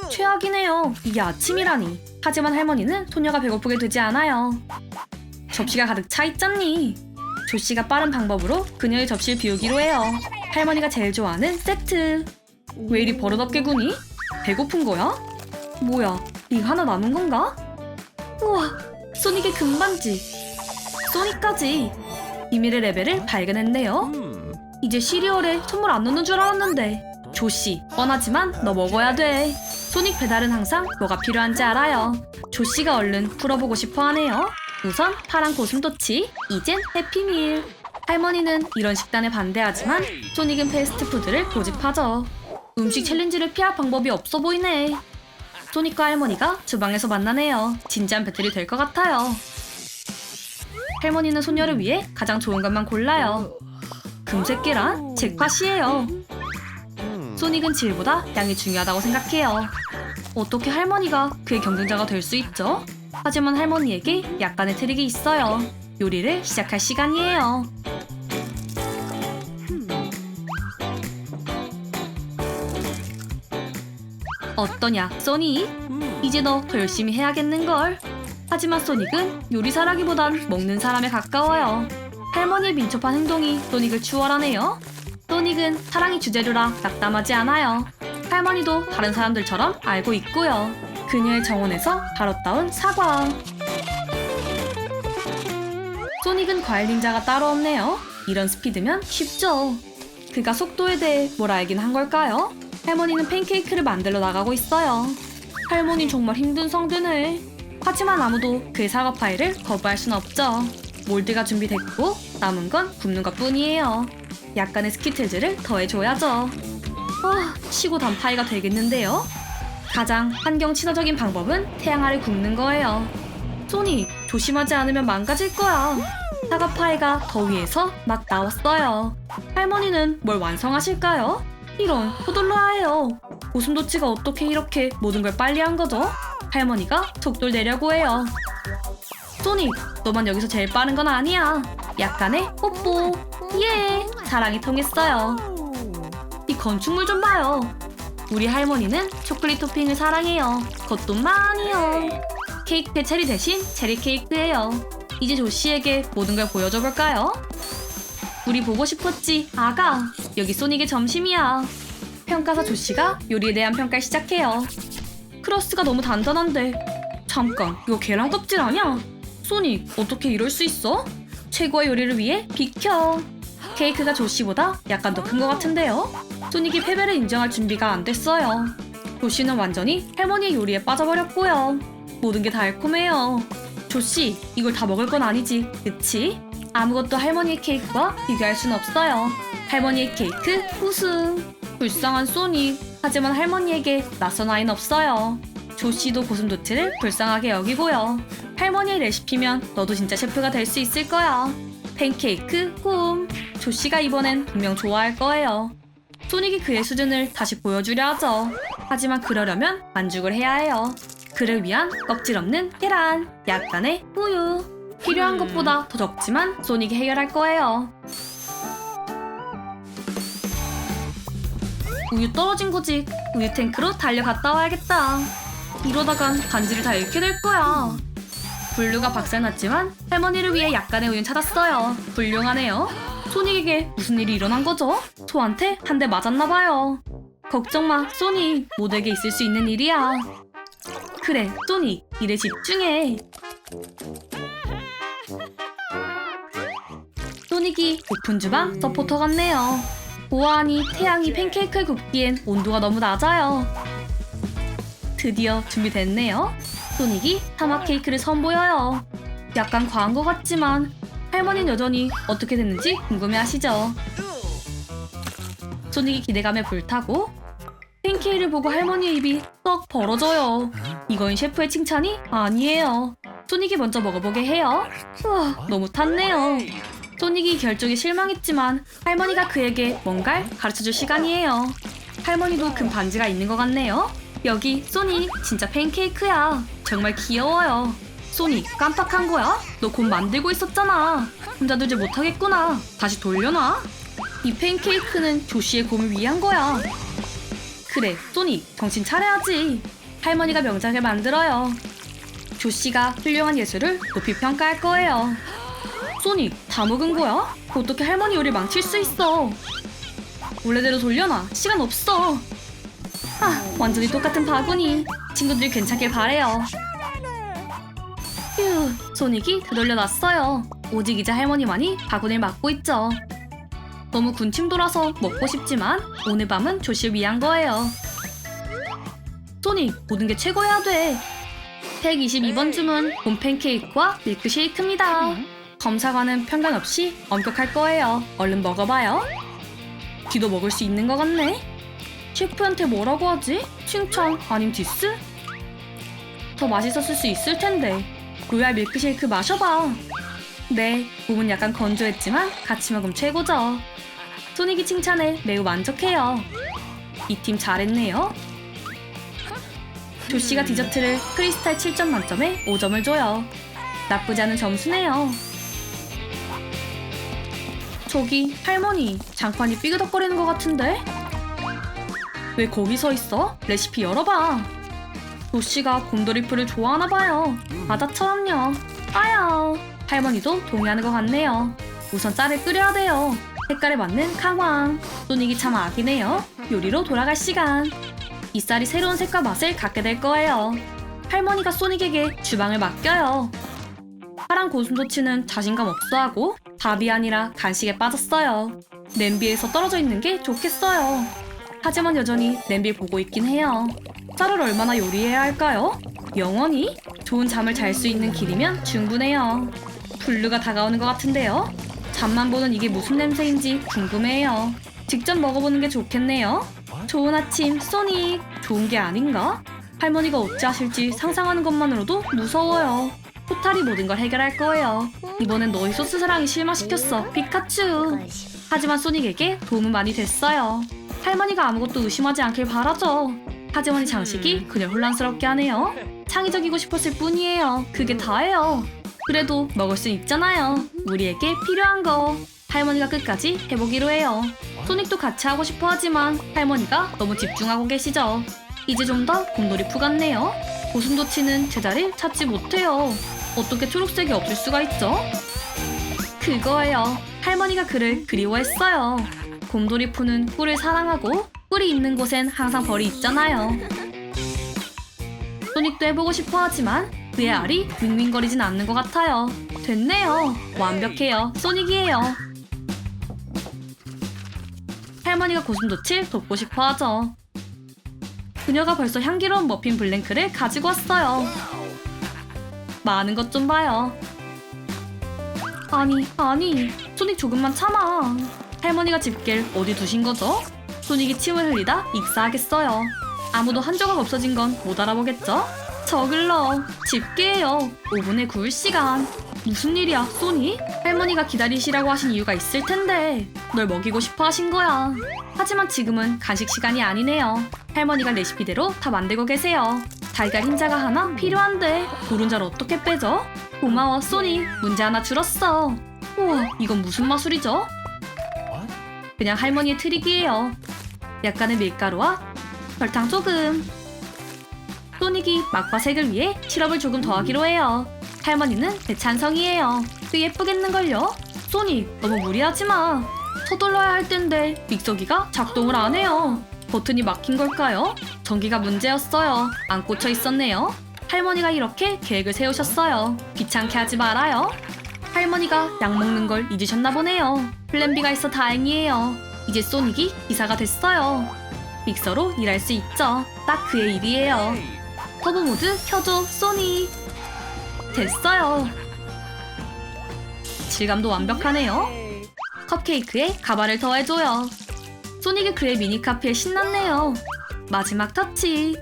최악이네요. 이게 아침이라니. 하지만 할머니는 소녀가 배고프게 되지 않아요. 접시가 가득 차 있잖니. 조씨가 빠른 방법으로 그녀의 접시를 비우기로 해요. 할머니가 제일 좋아하는 세트. 왜 이리 버릇없게 구니? 배고픈 거야? 뭐야, 이거 하나 남은 건가? 우와, 소닉의 금반지. 소닉까지. 비밀의 레벨을 발견했네요. 이제 시리얼에 선물 안 넣는 줄 알았는데. 조씨, 뻔하지만 너 먹어야 돼. 소닉 배달은 항상 뭐가 필요한지 알아요. 조씨가 얼른 풀어보고 싶어 하네요. 우선 파란 고슴도치, 이젠 해피밀. 할머니는 이런 식단에 반대하지만 소닉은 패스트푸드를 고집하죠. 음식 챌린지를 피할 방법이 없어 보이네. 소닉과 할머니가 주방에서 만나네요. 진지한 배틀이 될 것 같아요. 할머니는 소녀를 위해 가장 좋은 것만 골라요. 금색 계란, 잭팟이에요. 소닉은 질보다 양이 중요하다고 생각해요. 어떻게 할머니가 그의 경쟁자가 될 수 있죠? 하지만 할머니에게 약간의 트릭이 있어요. 요리를 시작할 시간이에요. 어떠냐, 소닉? 이제 너 더 열심히 해야겠는걸? 하지만 소닉은 요리사라기보단 먹는 사람에 가까워요. 할머니의 민첩한 행동이 소닉을 추월하네요. 소닉은 사랑이 주재료라 낙담하지 않아요. 할머니도 다른 사람들처럼 알고 있고요. 그녀의 정원에서 바로 따온 사과. 소닉은 과일 닌자가 따로 없네요. 이런 스피드면 쉽죠. 그가 속도에 대해 뭘 알긴 한 걸까요? 할머니는 팬케이크를 만들러 나가고 있어요. 할머니 정말 힘든 성드네. 하지만 아무도 그의 사과 파이를 거부할 순 없죠. 몰드가 준비됐고 남은 건 굽는 것 뿐이에요. 약간의 스키틀즈를 더해줘야죠. 시고 단 파이가 되겠는데요? 가장 환경 친화적인 방법은 태양 아래 굽는 거예요. 소닉, 조심하지 않으면 망가질 거야. 사과 파이가 더위에서 막 나왔어요. 할머니는 뭘 완성하실까요? 이런, 호돌라해요. 고슴도치가 어떻게 이렇게 모든 걸 빨리 한 거죠? 할머니가 속도를 내려고 해요. 소닉, 너만 여기서 제일 빠른 건 아니야. 약간의 뽀뽀. 예, 사랑이 통했어요. 이 건축물 좀 봐요. 우리 할머니는 초콜릿 토핑을 사랑해요. 그것도 많이요. 케이크에 체리 대신 체리 케이크예요. 이제 조씨에게 모든 걸 보여줘 볼까요? 우리 보고 싶었지, 아가. 여기 소닉의 점심이야. 평가사 조씨가 요리에 대한 평가를 시작해요. 크러스가 너무 단단한데. 잠깐, 이거 계란 껍질 아니야? 소닉, 어떻게 이럴 수 있어? 최고의 요리를 위해 비켜. 케이크가 조씨보다 약간 더 큰 것 같은데요? 소닉이 패배를 인정할 준비가 안 됐어요. 조씨는 완전히 할머니의 요리에 빠져버렸고요. 모든 게 달콤해요. 조씨, 이걸 다 먹을 건 아니지, 그치? 아무것도 할머니의 케이크와 비교할 순 없어요. 할머니의 케이크 우승. 불쌍한 소닉. 하지만 할머니에게 낯선 아이는 없어요. 조씨도 고슴도치를 불쌍하게 여기고요. 할머니의 레시피면 너도 진짜 셰프가 될 수 있을 거야. 팬케이크 꿈. 조씨가 이번엔 분명 좋아할 거예요. 소닉이 그의 수준을 다시 보여주려 하죠. 하지만 그러려면 반죽을 해야 해요. 그를 위한 껍질 없는 계란, 약간의 우유. 필요한 것보다 더 적지만 소닉이 해결할 거예요. 우유 떨어진 거지. 우유 탱크로 달려갔다 와야겠다. 이러다간 반지를 다 잃게 될 거야. 블루가 박살났지만 할머니를 위해 약간의 우유는 찾았어요. 훌륭하네요. 소닉에게 무슨 일이 일어난 거죠? 소한테 한 대 맞았나봐요. 걱정 마, 소닉. 모두에게 있을 수 있는 일이야. 그래, 소닉. 일에 집중해. 소닉이 오픈 주방 서포터 같네요. 보아하니 태양이 팬케이크를 굽기엔 온도가 너무 낮아요. 드디어 준비됐네요. 소닉이 사막 케이크를 선보여요. 약간 과한 것 같지만 할머니는 여전히 어떻게 됐는지 궁금해하시죠? 소닉이 기대감에 불타고 팬케이크를 보고 할머니의 입이 떡 벌어져요. 이건 셰프의 칭찬이 아니에요. 소닉이 먼저 먹어보게 해요. 우와, 너무 탔네요. 소닉이 결정에 실망했지만 할머니가 그에게 뭔가를 가르쳐줄 시간이에요. 할머니도 큰 반지가 있는 것 같네요. 여기 소닉, 진짜 팬케이크야. 정말 귀여워요. 소닉, 깜빡한 거야? 너 곧 만들고 있었잖아. 혼자 들지 못하겠구나. 다시 돌려놔. 이 팬케이크는 조씨의 곰을 위한 거야. 그래, 소닉, 정신 차려야지. 할머니가 명작을 만들어요. 조씨가 훌륭한 예술을 높이 평가할 거예요. 소닉, 다 먹은 거야? 어떻게 할머니 요리를 망칠 수 있어? 원래대로 돌려놔. 시간 없어. 아, 완전히 똑같은 바구니. 친구들이 괜찮길 바래요. 휴, 소닉이 되돌려놨어요. 오직 이제 할머니만이 바구니를 맡고 있죠. 너무 군침 돌아서 먹고 싶지만 오늘 밤은 조씨를 위한 거예요. 소닉, 모든 게 최고여야 돼. 122번 주문, 봄 팬케이크와 밀크쉐이크입니다. 검사관은 편견 없이 엄격할 거예요. 얼른 먹어봐요. 뒤도 먹을 수 있는 것 같네. 셰프한테 뭐라고 하지? 칭찬 아님 디스? 더 맛있었을 수 있을 텐데. 로얄 밀크쉐이크 마셔봐. 네, 몸은 약간 건조했지만 같이 먹으면 최고죠. 소닉이 칭찬에 매우 만족해요. 이 팀 잘했네요. 조씨가 디저트를 크리스탈 7점 만점에 5점을 줘요. 나쁘지 않은 점수네요. 저기 할머니, 장판이 삐그덕거리는 것 같은데? 왜 거기 서 있어? 레시피 열어봐. 조씨가 곰돌이풀을 좋아하나 봐요. 바다처럼요. 아야. 할머니도 동의하는 것 같네요. 우선 쌀을 끓여야 돼요. 색깔에 맞는 강황. 소닉이 참 악이네요. 요리로 돌아갈 시간. 이 쌀이 새로운 색과 맛을 갖게 될 거예요. 할머니가 소닉에게 주방을 맡겨요. 파란 고슴도치는 자신감 없어하고 밥이 아니라 간식에 빠졌어요. 냄비에서 떨어져 있는 게 좋겠어요. 하지만 여전히 냄비를 보고 있긴 해요. 쌀을 얼마나 요리해야 할까요? 영원히? 좋은 잠을 잘 수 있는 길이면 충분해요. 블루가 다가오는 것 같은데요? 잠만 보는 이게 무슨 냄새인지 궁금해요. 직접 먹어보는 게 좋겠네요. 좋은 아침, 소닉. 좋은 게 아닌가? 할머니가 어찌하실지 상상하는 것만으로도 무서워요. 포탈이 모든 걸 해결할 거예요. 이번엔 너희 소스 사랑이 실망시켰어, 피카츄. 하지만 소닉에게 도움은 많이 됐어요. 할머니가 아무것도 의심하지 않길 바라죠. 하지만 이 장식이 그녀를 혼란스럽게 하네요. 창의적이고 싶었을 뿐이에요. 그게 다예요. 그래도 먹을 순 있잖아요. 우리에게 필요한 거. 할머니가 끝까지 해보기로 해요. 소닉도 같이 하고 싶어 하지만 할머니가 너무 집중하고 계시죠. 이제 좀 더 곰돌이푸 같네요. 고슴도치는 제자리를 찾지 못해요. 어떻게 초록색이 없을 수가 있죠? 그거예요. 할머니가 그를 그리워했어요. 곰돌이푸는 꿀을 사랑하고 꿀이 있는 곳엔 항상 벌이 있잖아요. 소닉도 해보고 싶어 하지만 그의 알이 윙윙거리진 않는 것 같아요. 됐네요. 완벽해요. 소닉이에요. 할머니가 고슴도치를 돕고 싶어 하죠. 그녀가 벌써 향기로운 머핀 블랭크를 가지고 왔어요. 많은 것 좀 봐요. 아니, 소닉 조금만 참아. 할머니가 집게를 어디 두신 거죠? 소닉이 침을 흘리다 익사하겠어요. 아무도 한 조각 없어진 건 못 알아보겠죠? 저글러, 집게예요. 오븐에 구울 시간. 무슨 일이야, 소닉? 할머니가 기다리시라고 하신 이유가 있을 텐데 널 먹이고 싶어 하신 거야. 하지만 지금은 간식 시간이 아니네요. 할머니가 레시피대로 다 만들고 계세요. 달걀 흰자가 하나 필요한데 노른자를 어떻게 빼죠? 고마워, 소닉. 문제 하나 줄었어. 우와, 이건 무슨 마술이죠? 그냥 할머니의 트릭이에요. 약간의 밀가루와 설탕 조금. 소닉이 맛과 색을 위해 시럽을 조금 더하기로 해요. 할머니는 대찬성이에요. 꽤 예쁘겠는걸요? 소닉, 너무 무리하지 마. 서둘러야 할 텐데 믹서기가 작동을 안 해요. 버튼이 막힌 걸까요? 전기가 문제였어요. 안 꽂혀 있었네요. 할머니가 이렇게 계획을 세우셨어요. 귀찮게 하지 말아요. 할머니가 약 먹는 걸 잊으셨나 보네요. 플랜 B가 있어 다행이에요. 이제 소닉이 기사가 됐어요. 믹서로 일할 수 있죠. 딱 그의 일이에요. 터보 모드 켜줘, 소닉. 됐어요. 질감도 완벽하네요. 컵케이크에 가발을 더해줘요. 소닉이 그의 미니카피에 신났네요. 마지막 터치.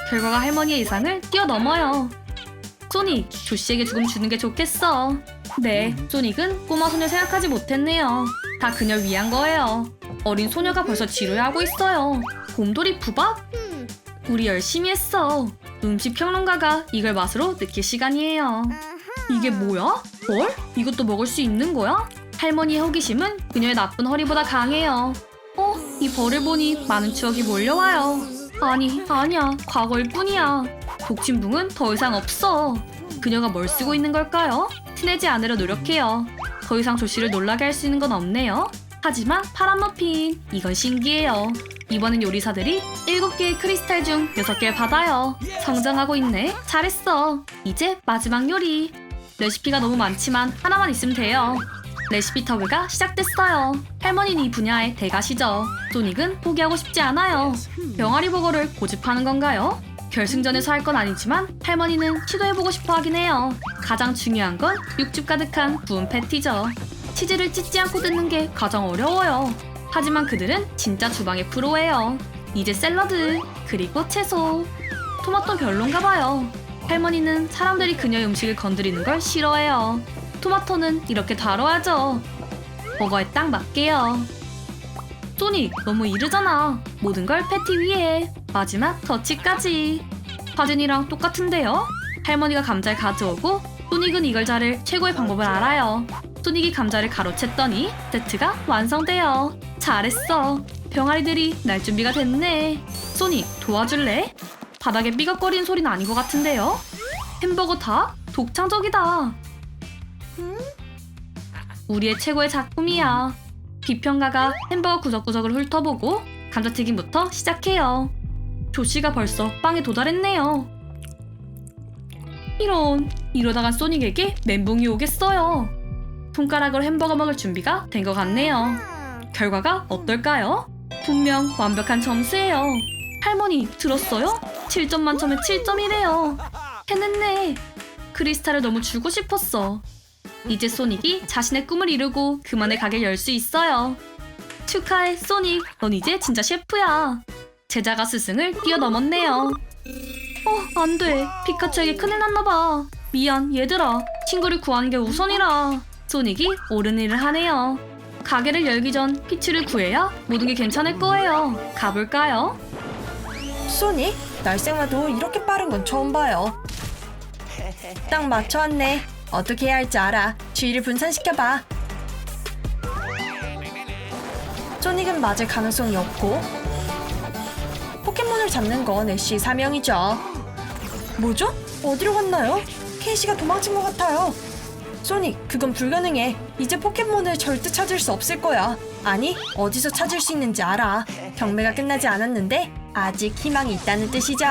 결과가 할머니의 예상을 뛰어넘어요. 소닉, 조씨에게 조금 주는 게 좋겠어. 네, 소닉은 꼬마 소녀 생각하지 못했네요. 다 그녀를 위한 거예요. 어린 소녀가 벌써 지루해하고 있어요. 곰돌이 푸밥? 우리 열심히 했어. 음식 평론가가 이걸 맛으로 느낄 시간이에요. 이게 뭐야? 뭘? 이것도 먹을 수 있는 거야? 할머니의 호기심은 그녀의 나쁜 허리보다 강해요. 이 벌을 보니 많은 추억이 몰려와요. 아니야. 과거일 뿐이야. 독침붕은 더 이상 없어. 그녀가 뭘 쓰고 있는 걸까요? 티내지 않으려 노력해요. 더 이상 조씨를 놀라게 할 수 있는 건 없네요. 하지만 파란 머핀, 이건 신기해요. 이번엔 요리사들이 7개의 크리스탈 중 6개를 받아요. 성장하고 있네. 잘했어. 이제 마지막 요리. 레시피가 너무 많지만 하나만 있으면 돼요. 레시피 터블가 시작됐어요. 할머니는 이 분야의 대가시죠. 소닉은 포기하고 싶지 않아요. 병아리 버거를 고집하는 건가요? 결승전에서 할 건 아니지만 할머니는 시도해보고 싶어 하긴 해요. 가장 중요한 건 육즙 가득한 구운 패티죠. 치즈를 찢지 않고 뜯는 게 가장 어려워요. 하지만 그들은 진짜 주방의 프로예요. 이제 샐러드, 그리고 채소. 토마토 별론가 봐요. 할머니는 사람들이 그녀의 음식을 건드리는 걸 싫어해요. 토마토는 이렇게 다뤄야죠. 버거에 딱 맞게요. 소닉, 너무 이르잖아. 모든 걸 패티 위에. 마지막 터치까지. 사진이랑 똑같은데요? 할머니가 감자를 가져오고 소닉은 이걸 자를 최고의 방법을 알아요. 소닉이 감자를 가로챘더니 세트가 완성돼요. 잘했어. 병아리들이 날 준비가 됐네. 소닉, 도와줄래? 바닥에 삐걱거리는 소리는 아닌 것 같은데요? 햄버거 다 독창적이다. 우리의 최고의 작품이야. 비평가가 햄버거 구석구석을 훑어보고 감자튀김부터 시작해요. 조씨가 벌써 빵에 도달했네요. 이러다간 소닉에게 멘붕이 오겠어요. 손가락으로 햄버거 먹을 준비가 된 것 같네요. 결과가 어떨까요? 분명 완벽한 점수예요. 할머니, 들었어요? 7점 만점에 7점이래요. 해냈네. 크리스탈을 너무 주고 싶었어. 이제 소닉이 자신의 꿈을 이루고 그만의 가게를 열 수 있어요. 축하해, 소닉. 넌 이제 진짜 셰프야. 제자가 스승을 뛰어넘었네요. 안 돼. 피카츄에게 큰일 났나봐. 미안, 얘들아. 친구를 구하는 게 우선이라. 소닉이 옳은 일을 하네요. 가게를 열기 전 피츄를 구해야 모든 게 괜찮을 거예요. 가볼까요? 소닉? 날생마도 이렇게 빠른 건 처음 봐요. 딱 맞춰왔네. 어떻게 해야 할지 알아. 주의를 분산시켜봐. 소닉은 맞을 가능성이 없고 포켓몬을 잡는 건 애쉬의 사명이죠. 뭐죠? 어디로 갔나요? 케이시가 도망친 것 같아요. 소닉, 그건 불가능해. 이제 포켓몬을 절대 찾을 수 없을 거야. 아니, 어디서 찾을 수 있는지 알아. 경매가 끝나지 않았는데 아직 희망이 있다는 뜻이죠.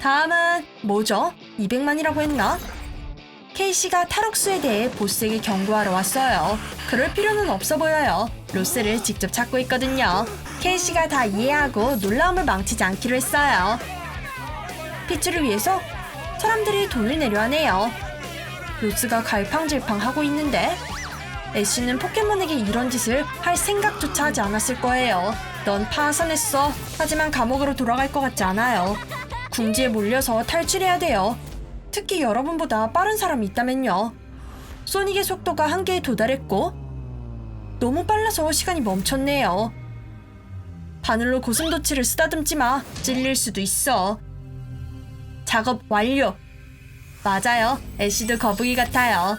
다음은 뭐죠? 200만이라고 했나? 케이시가 탈옥수에 대해 보스에게 경고하러 왔어요. 그럴 필요는 없어 보여요. 로스를 직접 찾고 있거든요. 케이시가 다 이해하고 놀라움을 망치지 않기로 했어요. 피츄를 위해서 사람들이 돈을 내려 하네요. 로스가 갈팡질팡하고 있는데 애쉬는 포켓몬에게 이런 짓을 할 생각조차 하지 않았을 거예요. 넌 파산했어. 하지만 감옥으로 돌아갈 것 같지 않아요. 궁지에 몰려서 탈출해야 돼요. 특히 여러분보다 빠른 사람이 있다면요. 소닉의 속도가 한계에 도달했고 너무 빨라서 시간이 멈췄네요. 바늘로 고슴도치를 쓰다듬지 마. 찔릴 수도 있어. 작업 완료. 맞아요. 애쉬도 거북이 같아요.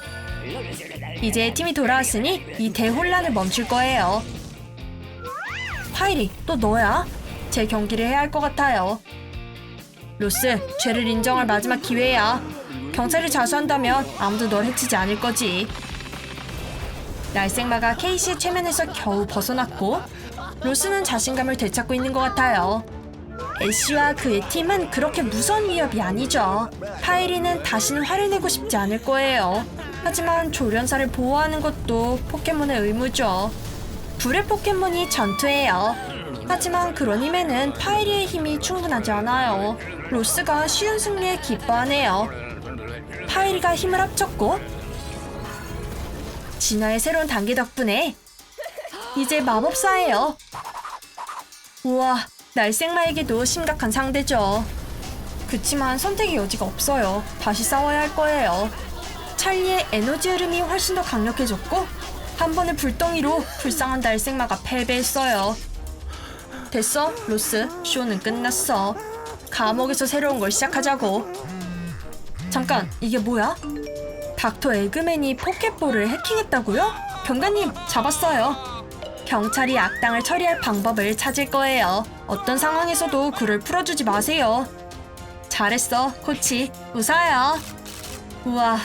이제 팀이 돌아왔으니 이 대혼란을 멈출 거예요. 파이리, 또 너야? 제 경기를 해야 할 것 같아요. 로스, 죄를 인정할 마지막 기회야. 경찰을 자수한다면 아무도 널 해치지 않을 거지. 날생마가 케이시의 최면에서 겨우 벗어났고 로스는 자신감을 되찾고 있는 것 같아요. 애쉬와 그의 팀은 그렇게 무서운 위협이 아니죠. 파이리는 다시는 화를 내고 싶지 않을 거예요. 하지만 조련사를 보호하는 것도 포켓몬의 의무죠. 불의 포켓몬이 전투해요. 하지만 그런 힘에는 파이리의 힘이 충분하지 않아요. 로스가 쉬운 승리에 기뻐하네요. 파이리가 힘을 합쳤고 진화의 새로운 단계 덕분에 이제 마법사예요. 우와, 날생마에게도 심각한 상대죠. 그치만 선택의 여지가 없어요. 다시 싸워야 할 거예요. 찰리의 에너지 흐름이 훨씬 더 강력해졌고 한 번의 불덩이로 불쌍한 날생마가 패배했어요. 됐어, 로스. 쇼는 끝났어. 감옥에서 새로운 걸 시작하자고. 잠깐, 이게 뭐야? 닥터 에그맨이 포켓볼을 해킹했다고요? 경관님, 잡았어요. 경찰이 악당을 처리할 방법을 찾을 거예요. 어떤 상황에서도 그를 풀어주지 마세요. 잘했어, 코치. 웃어요. 우와,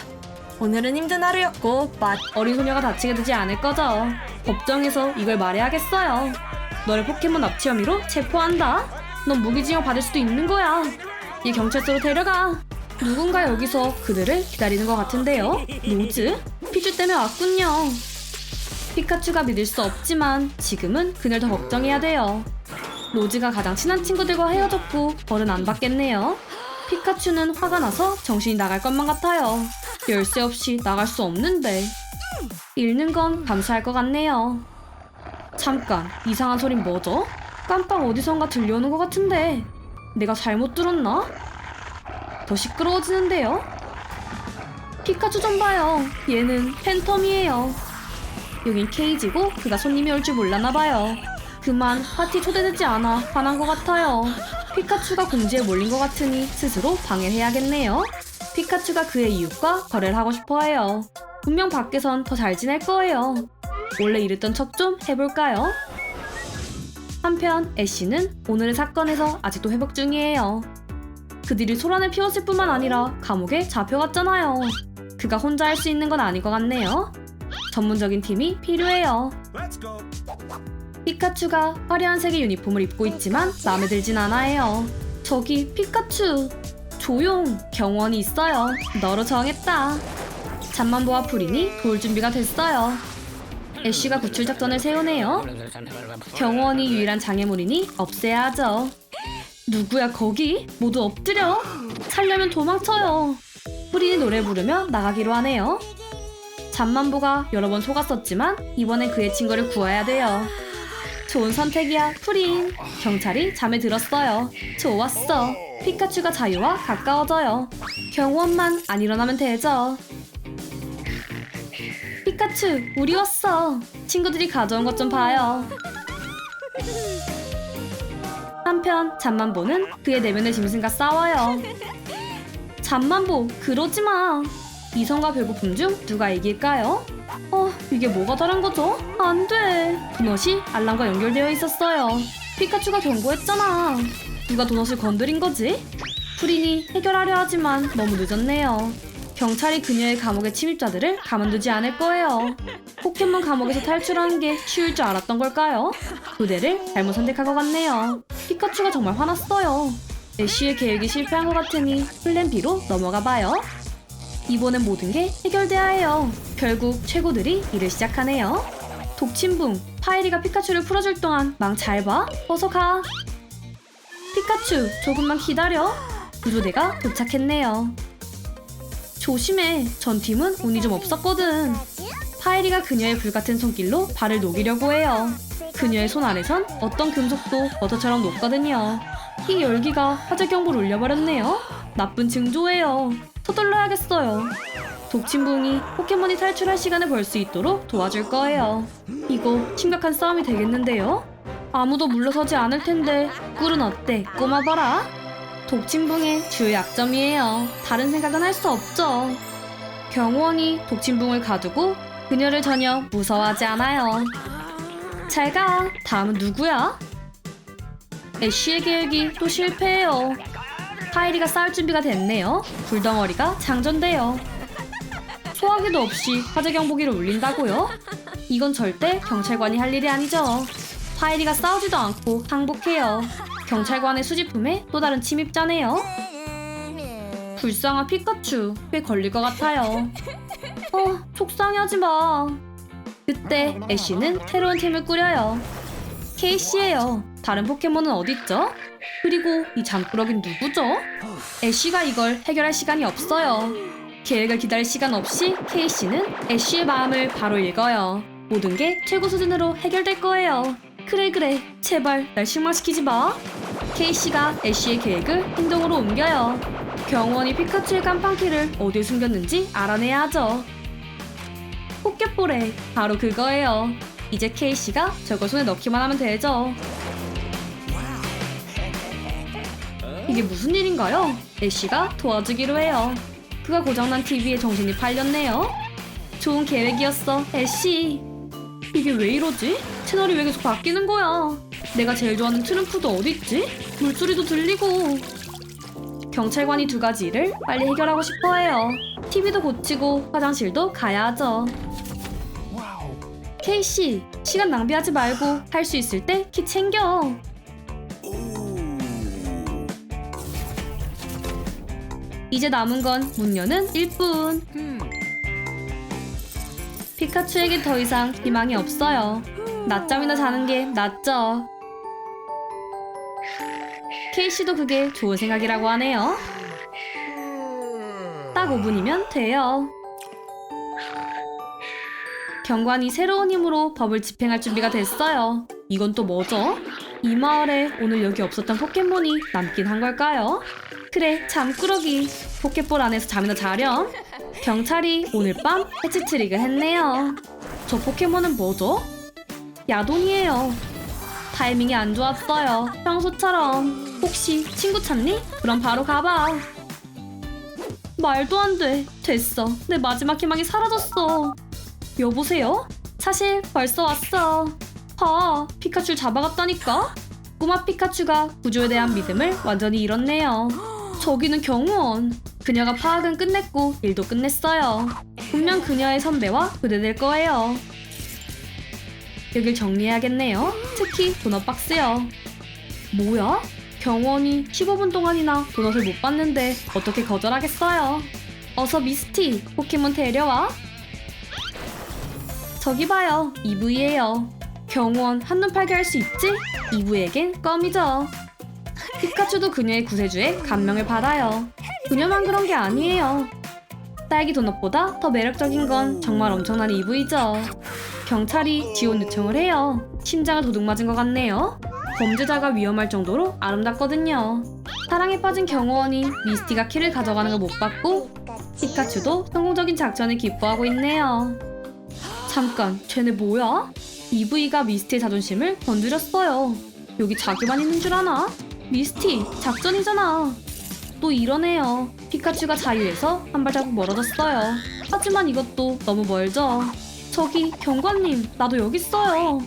오늘은 힘든 하루였고 어린 소녀가 다치게 되지 않을 거죠. 법정에서 이걸 말해야겠어요. 너를 포켓몬 납치 혐의로 체포한다. 넌 무기징역 받을 수도 있는 거야. 이 경찰서로 데려가. 누군가 여기서 그들을 기다리는 것 같은데요. 로즈? 피주 때문에 왔군요. 피카츄가 믿을 수 없지만 지금은 그녀를 더 걱정해야 돼요. 로즈가 가장 친한 친구들과 헤어졌고 벌은 안 받겠네요. 피카츄는 화가 나서 정신이 나갈 것만 같아요. 열쇠 없이 나갈 수 없는데. 잃는 건 감수할 것 같네요. 잠깐, 이상한 소린 뭐죠? 깜빡 어디선가 들려오는 것 같은데 내가 잘못 들었나? 더 시끄러워지는데요? 피카츄 좀 봐요. 얘는 팬텀이에요. 여긴 케이지고 그가 손님이 올 줄 몰랐나 봐요. 그만 파티 초대되지 않아 화난 것 같아요. 피카츄가 공지에 몰린 것 같으니 스스로 방해를 해야겠네요. 피카츄가 그의 이웃과 거래를 하고 싶어해요. 분명 밖에선 더 잘 지낼 거예요. 원래 이랬던 척 좀 해볼까요? 한편 애쉬는 오늘의 사건에서 아직도 회복 중이에요. 그들이 소란을 피웠을 뿐만 아니라 감옥에 잡혀갔잖아요. 그가 혼자 할 수 있는 건 아닌 것 같네요. 전문적인 팀이 필요해요. 피카츄가 화려한 색의 유니폼을 입고 있지만 마음에 들진 않아해요. 저기 피카츄! 조용! 경호원이 있어요. 너로 정했다. 잠만보와 프린이 도울 준비가 됐어요. 애쉬가 구출 작전을 세우네요. 경호원이 유일한 장애물이니 없애야 하죠. 누구야 거기? 모두 엎드려! 살려면 도망쳐요. 프린이 노래 부르며 나가기로 하네요. 잠만보가 여러 번 속았었지만 이번엔 그의 친구를 구해야 돼요. 좋은 선택이야, 프린. 경찰이 잠에 들었어요. 좋았어. 피카츄가 자유와 가까워져요. 경호원만 안 일어나면 되죠. 피카츄, 우리 왔어. 친구들이 가져온 것 좀 봐요. 한편 잠만보는 그의 내면의 짐승과 싸워요. 잠만보, 그러지 마. 이성과 배고픔 중 누가 이길까요? 이게 뭐가 다른 거죠? 안 돼. 도넛이 알람과 연결되어 있었어요. 피카츄가 경고했잖아. 누가 도넛을 건드린 거지? 프린이 해결하려 하지만 너무 늦었네요. 경찰이 그녀의 감옥의 침입자들을 가만두지 않을 거예요. 포켓몬 감옥에서 탈출하는 게 쉬울 줄 알았던 걸까요? 부대를 잘못 선택한 것 같네요. 피카츄가 정말 화났어요. 애쉬의 계획이 실패한 것 같으니 플랜 B로 넘어가 봐요. 이번엔 모든 게 해결돼야 해요. 결국 최고들이 일을 시작하네요. 독침붕, 파이리가 피카츄를 풀어줄 동안 망 잘 봐. 어서 가. 피카츄, 조금만 기다려. 구조대가 도착했네요. 조심해. 전 팀은 운이 좀 없었거든. 파이리가 그녀의 불같은 손길로 발을 녹이려고 해요. 그녀의 손 아래선 어떤 금속도 버터처럼 녹거든요. 이 열기가 화재 경보를 울려버렸네요. 나쁜 징조예요. 서둘러야겠어요. 독침붕이 포켓몬이 탈출할 시간을 벌 수 있도록 도와줄 거예요. 이거 심각한 싸움이 되겠는데요? 아무도 물러서지 않을 텐데 꿀은 어때? 꼬마봐라. 독침붕의 주요 약점이에요. 다른 생각은 할 수 없죠. 경호원이 독침붕을 가두고 그녀를 전혀 무서워하지 않아요. 잘 가. 다음은 누구야? 애쉬의 계획이 또 실패해요. 파이리가 싸울 준비가 됐네요. 불덩어리가 장전돼요. 소화기도 없이 화재 경보기를 울린다고요? 이건 절대 경찰관이 할 일이 아니죠. 파이리가 싸우지도 않고 항복해요. 경찰관의 수집품에 또 다른 침입자네요. 불쌍한 피카츄, 꽤 걸릴 것 같아요. 속상해하지 마. 그때 애쉬는 새로운 팀을 꾸려요. 케이씨예요. 다른 포켓몬은 어딨죠? 그리고 이 잠꾸러긴 누구죠? 애쉬가 이걸 해결할 시간이 없어요. 계획을 기다릴 시간 없이 케이씨는 애쉬의 마음을 바로 읽어요. 모든 게 최고 수준으로 해결될 거예요. 그래, 제발 날 실망시키지 마. 케이씨가 애쉬의 계획을 행동으로 옮겨요. 경호원이 피카츄의 깜판키를 어디에 숨겼는지 알아내야 하죠. 포켓볼에 바로 그거예요. 이제 케이씨가 저걸 손에 넣기만 하면 되죠. 이게 무슨 일인가요? 애쉬가 도와주기로 해요. 그가 고장난 TV에 정신이 팔렸네요. 좋은 계획이었어, 애쉬. 이게 왜 이러지? 채널이 왜 계속 바뀌는 거야? 내가 제일 좋아하는 트럼프도 어딨지? 물소리도 들리고. 경찰관이 두 가지 일을 빨리 해결하고 싶어해요. TV도 고치고 화장실도 가야 하죠. 케이씨, 시간 낭비하지 말고 할 수 있을 때 키 챙겨. 이제 남은 건 문 여는 일뿐. 피카츄에게 더 이상 희망이 없어요. 낮잠이나 자는 게 낫죠. 케이씨도 그게 좋은 생각이라고 하네요. 딱 5분이면 돼요. 경관이 새로운 힘으로 법을 집행할 준비가 됐어요. 이건 또 뭐죠? 이 마을에 오늘 여기 없었던 포켓몬이 남긴 한 걸까요? 그래, 잠꾸러기. 포켓볼 안에서 잠이나 자렴. 경찰이 오늘 밤 해치 트릭을 했네요. 저 포켓몬은 뭐죠? 야돈이에요. 타이밍이 안 좋았어요. 평소처럼. 혹시 친구 찾니? 그럼 바로 가봐. 말도 안 돼. 됐어. 내 마지막 희망이 사라졌어. 여보세요? 사실 벌써 왔어. 봐, 피카츄를 잡아갔다니까? 꼬마 피카츄가 구조에 대한 믿음을 완전히 잃었네요. 저기는 경호원. 그녀가 파악은 끝냈고 일도 끝냈어요. 분명 그녀의 선배와 교대될 거예요. 여길 정리해야겠네요. 특히 도넛 박스요. 뭐야? 경호원이 15분 동안이나 도넛을 못 봤는데 어떻게 거절하겠어요? 어서 미스티, 포켓몬 데려와. 저기 봐요, EV예요. 경호원 한눈 팔게 할 수 있지? EV에겐 껌이죠. 피카츄도 그녀의 구세주에 감명을 받아요. 그녀만 그런 게 아니에요. 딸기 도넛보다 더 매력적인 건 정말 엄청난 EV죠. 경찰이 지원 요청을 해요. 심장을 도둑 맞은 것 같네요. 범죄자가 위험할 정도로 아름답거든요. 사랑에 빠진 경호원이 미스티가 키를 가져가는 걸 못 봤고 피카츄도 성공적인 작전을 기뻐하고 있네요. 잠깐, 쟤네 뭐야? EV가 미스티의 자존심을 건드렸어요. 여기 자기만 있는 줄 아나? 미스티, 작전이잖아. 또 이러네요. 피카츄가 자리에서 한 발자국 멀어졌어요. 하지만 이것도 너무 멀죠. 저기, 경관님, 나도 여기 있어요.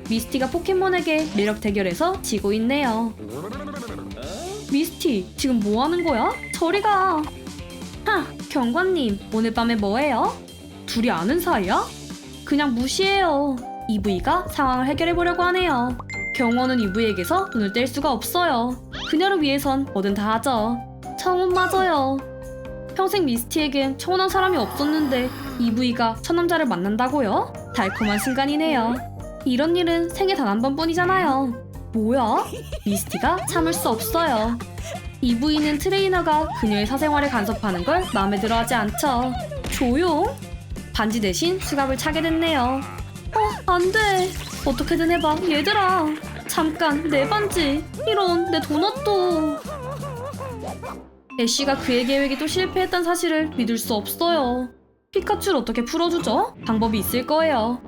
미스티가 포켓몬에게 매력 대결에서 지고 있네요. 미스티, 지금 뭐 하는 거야? 저리 가. 하, 경관님, 오늘 밤에 뭐해요? 둘이 아는 사이야? 그냥 무시해요. EV가 상황을 해결해 보려고 하네요. 경호는 EV에게서 눈을 뗄 수가 없어요. 그녀를 위해선 뭐든 다 하죠. 청혼 맞아요. 평생 미스티에겐 청혼한 사람이 없었는데 EV가 첫 남자를 만난다고요? 달콤한 순간이네요. 이런 일은 생애 단 한 번뿐이잖아요. 뭐야? 미스티가 참을 수 없어요. EV는 트레이너가 그녀의 사생활을 간섭하는 걸 마음에 들어하지 않죠. 조용! 반지 대신 수갑을 차게 됐네요. 안 돼. 어떻게든 해봐, 얘들아. 잠깐, 내 반지. 이런, 내 도넛도. 애쉬가 그의 계획이 또 실패했단 사실을 믿을 수 없어요. 피카츄를 어떻게 풀어주죠? 방법이 있을 거예요.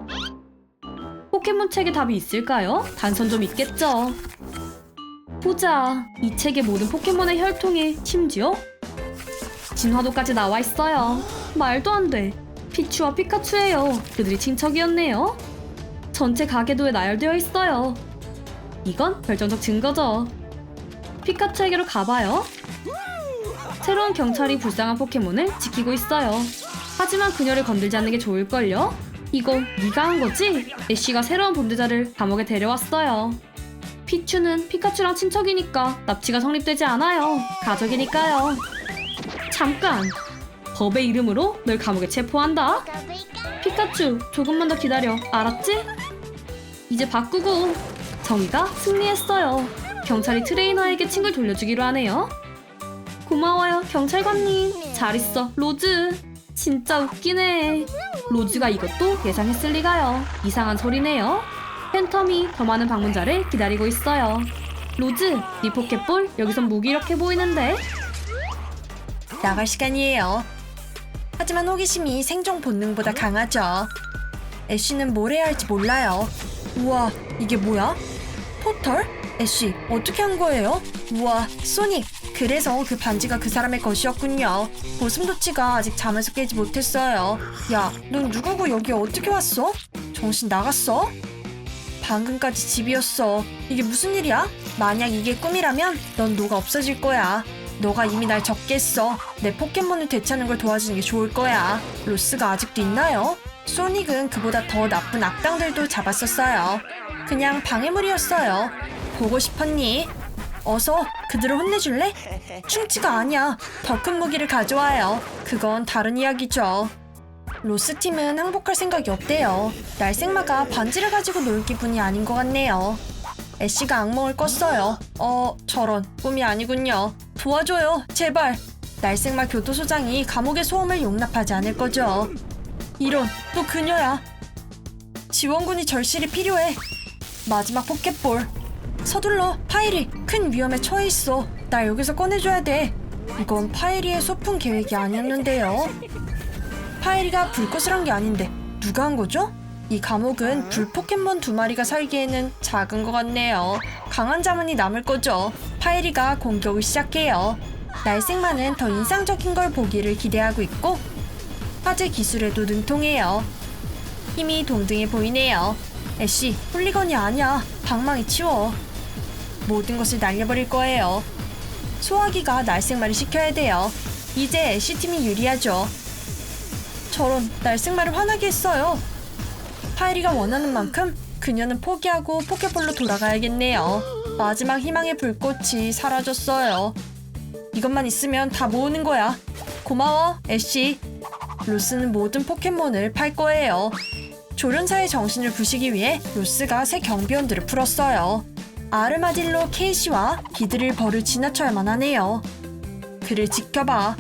포켓몬 책에 답이 있을까요? 단선 좀 있겠죠. 보자. 이 책의 모든 포켓몬의 혈통에 심지어 진화도까지 나와 있어요. 말도 안 돼. 피츄와 피카츄예요. 그들이 친척이었네요. 전체 가계도에 나열되어 있어요. 이건 결정적 증거죠. 피카츄에게로 가봐요. 새로운 경찰이 불쌍한 포켓몬을 지키고 있어요. 하지만 그녀를 건들지 않는 게 좋을걸요? 이거 네가 한 거지? 애쉬가 새로운 범죄자를 감옥에 데려왔어요. 피츄는 피카츄랑 친척이니까 납치가 성립되지 않아요. 가족이니까요. 잠깐! 법의 이름으로 널 감옥에 체포한다. 피카츄, 조금만 더 기다려. 알았지? 이제 바꾸고. 정의가 승리했어요. 경찰이 트레이너에게 친구를 돌려주기로 하네요. 고마워요, 경찰관님. 잘 있어, 로즈. 진짜 웃기네. 로즈가 이것도 예상했을 리가요. 이상한 소리네요. 팬텀이 더 많은 방문자를 기다리고 있어요. 로즈, 네 포켓볼 여기선 무기력해 보이는데? 나갈 시간이에요. 하지만 호기심이 생존 본능보다 강하죠. 애쉬는 뭘 해야 할지 몰라요. 우와, 이게 뭐야? 포털? 애쉬, 어떻게 한 거예요? 우와, 소닉! 그래서 그 반지가 그 사람의 것이었군요. 고슴도치가 아직 잠에서 깨지 못했어요. 야, 넌 누구고 여기 어떻게 왔어? 정신 나갔어? 방금까지 집이었어. 이게 무슨 일이야? 만약 이게 꿈이라면 넌 노가 없어질 거야. 너가 이미 날 적겠어. 내 포켓몬을 되찾는 걸 도와주는 게 좋을 거야. 로스가 아직도 있나요? 소닉은 그보다 더 나쁜 악당들도 잡았었어요. 그냥 방해물이었어요. 보고 싶었니? 어서 그들을 혼내줄래? 충치가 아니야. 더 큰 무기를 가져와요. 그건 다른 이야기죠. 로스 팀은 항복할 생각이 없대요. 날생마가 반지를 가지고 놀 기분이 아닌 것 같네요. 애쉬가 악몽을 꿨어요. 저런, 꿈이 아니군요. 도와줘요, 제발. 날생마 교도소장이 감옥의 소음을 용납하지 않을 거죠. 이런, 또 그녀야. 지원군이 절실히 필요해. 마지막 포켓볼. 서둘러, 파이리. 큰 위험에 처해 있어. 날 여기서 꺼내줘야 돼. 이건 파이리의 소풍 계획이 아니었는데요. 파이리가 불꽃을 한 게 아닌데 누가 한 거죠? 이 감옥은 불 포켓몬 2마리가 살기에는 작은 것 같네요. 강한 자문이 남을 거죠. 파이리가 공격을 시작해요. 날생마는 더 인상적인 걸 보기를 기대하고 있고 화재 기술에도 능통해요. 힘이 동등해 보이네요. 애쉬, 홀리건이 아니야. 방망이 치워. 모든 것을 날려버릴 거예요. 소화기가 날생마를 시켜야 돼요. 이제 애쉬 팀이 유리하죠. 저런, 날생마를 화나게 했어요. 파이리가 원하는 만큼 그녀는 포기하고 포켓볼로 돌아가야겠네요. 마지막 희망의 불꽃이 사라졌어요. 이것만 있으면 다 모으는 거야. 고마워, 애쉬. 로스는 모든 포켓몬을 팔 거예요. 조련사의 정신을 부시기 위해 로스가 새 경비원들을 풀었어요. 아르마딜로 케이시와 비드릴 벌을 지나쳐야만 하네요. 그를 지켜봐.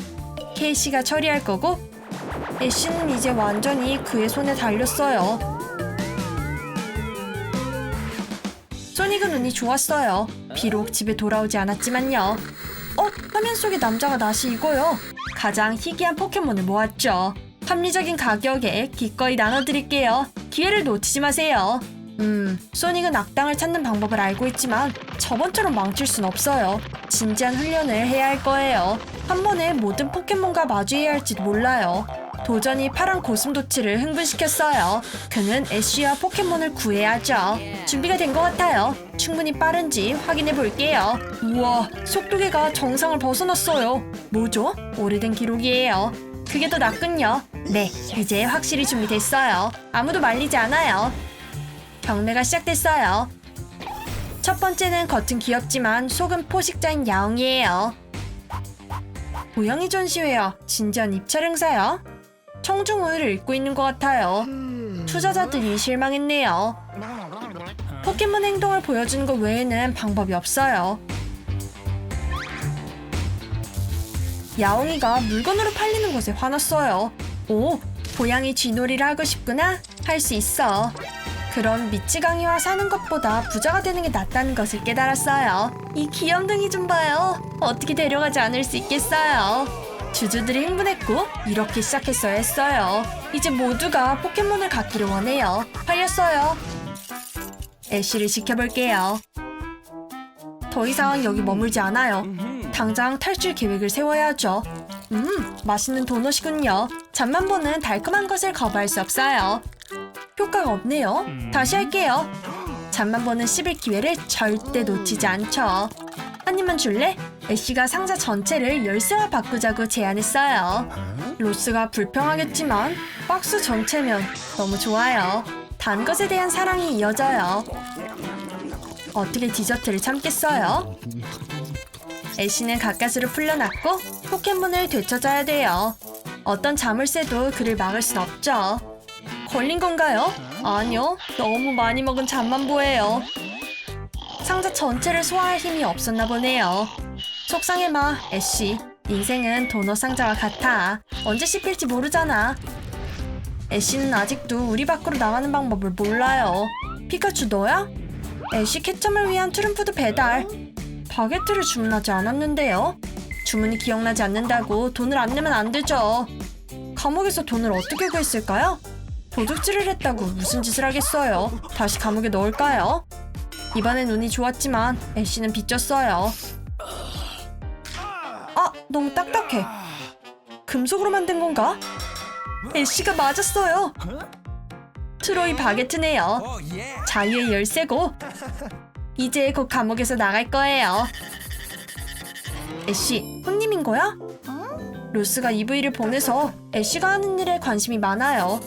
케이시가 처리할 거고 애쉬는 이제 완전히 그의 손에 달렸어요. 소닉은 운이 좋았어요. 비록 집에 돌아오지 않았지만요. 화면 속의 남자가 낫이 이거요. 가장 희귀한 포켓몬을 모았죠. 합리적인 가격에 기꺼이 나눠드릴게요. 기회를 놓치지 마세요. 소닉은 악당을 찾는 방법을 알고 있지만 저번처럼 망칠 순 없어요. 진지한 훈련을 해야 할 거예요. 한 번에 모든 포켓몬과 마주해야 할지도 몰라요. 도전이 파란 고슴도치를 흥분시켰어요. 그는 애쉬와 포켓몬을 구해야죠. 준비가 된 것 같아요. 충분히 빠른지 확인해 볼게요. 우와, 속도계가 정상을 벗어났어요. 뭐죠? 오래된 기록이에요. 그게 더 낫군요. 네, 이제 확실히 준비됐어요. 아무도 말리지 않아요. 경매가 시작됐어요. 첫 번째는 겉은 귀엽지만 속은 포식자인 야옹이에요. 고양이 전시회야. 진지한 입찰 행사야. 청중을 읽고 있는 것 같아요. 투자자들이 실망했네요. 포켓몬 행동을 보여주는 것 외에는 방법이 없어요. 야옹이가 물건으로 팔리는 것에 화났어요. 오, 고양이 쥐놀이를 하고 싶구나? 할 수 있어. 그럼 미치광이와 사는 것보다 부자가 되는 게 낫다는 것을 깨달았어요. 이 귀염둥이 좀 봐요. 어떻게 데려가지 않을 수 있겠어요. 주주들이 흥분했고 이렇게 시작했어야 했어요. 이제 모두가 포켓몬을 갖기를 원해요. 팔렸어요. 애쉬를 지켜볼게요. 더 이상 여기 머물지 않아요. 당장 탈출 계획을 세워야죠. 맛있는 도넛이군요. 잠만 보는 달콤한 것을 거부할 수 없어요. 효과가 없네요. 다시 할게요. 잠만 보는 씹을 기회를 절대 놓치지 않죠. 한 입만 줄래? 애쉬가 상자 전체를 열쇠와 바꾸자고 제안했어요. 로스가 불평하겠지만 박스 전체면 너무 좋아요. 단 것에 대한 사랑이 이어져요. 어떻게 디저트를 참겠어요? 애쉬는 가까스로 풀려났고 포켓몬을 되찾아야 돼요. 어떤 자물쇠도 그를 막을 순 없죠. 걸린 건가요? 아니요. 너무 많이 먹은 잠만보예요. 상자 전체를 소화할 힘이 없었나 보네요. 속상해마, 애쉬. 인생은 도넛 상자와 같아. 언제 씹힐지 모르잖아. 애쉬는 아직도 우리 밖으로 나가는 방법을 몰라요. 피카츄 너야? 애쉬 캣점을 위한 트rum프드 배달. 바게트를 주문하지 않았는데요. 주문이 기억나지 않는다고 돈을 안 내면 안 되죠. 감옥에서 돈을 어떻게 구했을까요? 도둑질을 했다고 무슨 짓을 하겠어요. 다시 감옥에 넣을까요? 이번엔 운이 좋았지만 애쉬는 빚졌어요. 아, 너무 딱딱해. 금속으로 만든 건가? 애쉬가 맞았어요. 트로이 바게트네요. 자유의 열쇠고. 이제 곧 감옥에서 나갈 거예요. 애쉬, 혼님인 거야? 로스가 EV를 보내서 애쉬가 하는 일에 관심이 많아요.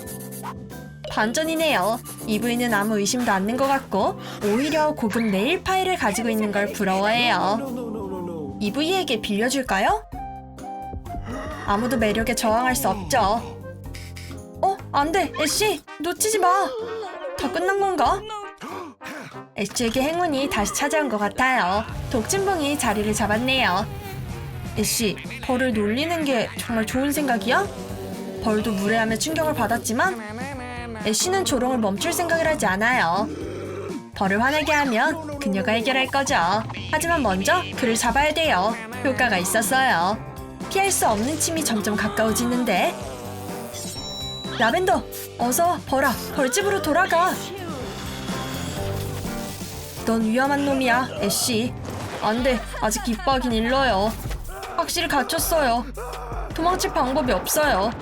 반전이네요. EV는 아무 의심도 않는 것 같고 오히려 고급 네일 파일을 가지고 있는 걸 부러워해요. EV에게 빌려줄까요? 아무도 매력에 저항할 수 없죠. 안 돼, 애쉬! 놓치지 마! 다 끝난 건가? 애쉬에게 행운이 다시 찾아온 것 같아요. 독침봉이 자리를 잡았네요. 애쉬, 벌을 놀리는 게 정말 좋은 생각이야? 벌도 무례함에 충격을 받았지만 애쉬는 조롱을 멈출 생각을 하지 않아요. 벌을 화내게 하면 그녀가 해결할 거죠. 하지만 먼저 그를 잡아야 돼요. 효과가 있었어요. 피할 수 없는 침이 점점 가까워지는데 라벤더, 어서 벌아, 벌집으로 돌아가. 넌 위험한 놈이야, 애쉬. 안 돼, 아직 기뻐하긴 일러요. 확실히 갇혔어요. 도망칠 방법이 없어요.